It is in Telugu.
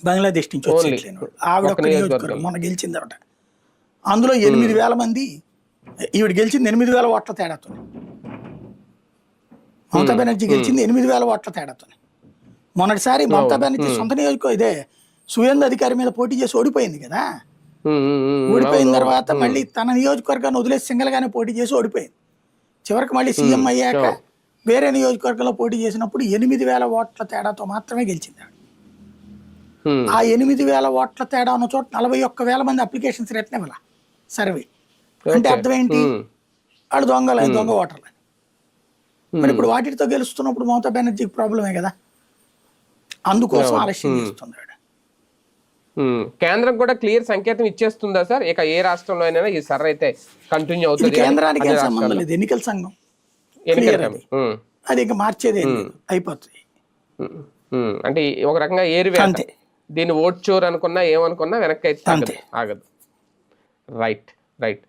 బంగ్లాదేశ్ నుంచి వచ్చి ఓన్లీ సెటిల్ అయిన వాళ్ళు. ఆవిడ ఒక ఒక్క నియోజకవర్గం నియోజకవర్గం. మొన్న గెలిచిందట. అందులో 8,000 మంది, ఈవిడ గెలిచింది 8,000 ఓట్ల తేడాతో. మమతా బెనర్జీ గెలిచింది 8,000 ఓట్ల తేడాతో. మొన్నటిసారి మమతా బెనర్జీ సొంత నియోజకవర్గం ఇదే సువేందు అధికారి మీద పోటీ చేసి ఓడిపోయింది కదా. ఓడిపోయిన తర్వాత మళ్ళీ తన నియోజకవర్గాన్ని వదిలేసి సింగల్ గానే పోటీ చేసి ఓడిపోయింది. చివరికి మళ్ళీ సీఎం అయ్యాక వేరే నియోజకవర్గంలో పోటీ చేసినప్పుడు 8,000 ఓట్ల తేడాతో మాత్రమే గెలిచింది ఆవిడ. ఆ 8,000 ఓట్ల తేడా ఉన్న చోట 41,000 మంది అప్లికేషన్స్ రిటర్న్ ఇవ్వాల సర్వే. అంటే అర్థం ఏంటి? వాళ్ళు దొంగ ఓటర్లు. మరి ఇప్పుడు వాటితో గెలుస్తున్నప్పుడు మమతా బెనర్జీకి ప్రాబ్లమే కదా. అందుకోసం ఆలస్యం చేస్తుంది ఆవిడ. కేంద్రం కూడా క్లియర్ సంకేతం ఇచ్చేస్తుందా సార్? ఇక ఏ రాష్ట్రంలో అయినా ఈ సర్ర అయితే కంటిన్యూ ఇది అవుతుంది? కేంద్రానికి ఏం సంబంధం లేదు, ఎన్నికల సంఘం క్లియర్ అది. అది ఇంకా మార్చేది అయిపోతుంది. అంటే ఒక రకంగా అంతే. దీన్ని ఓట్ చోర్ అనుకున్నా ఏమనుకున్నా వెనక్కి అయితే అంతే. ఆగదు. Right right.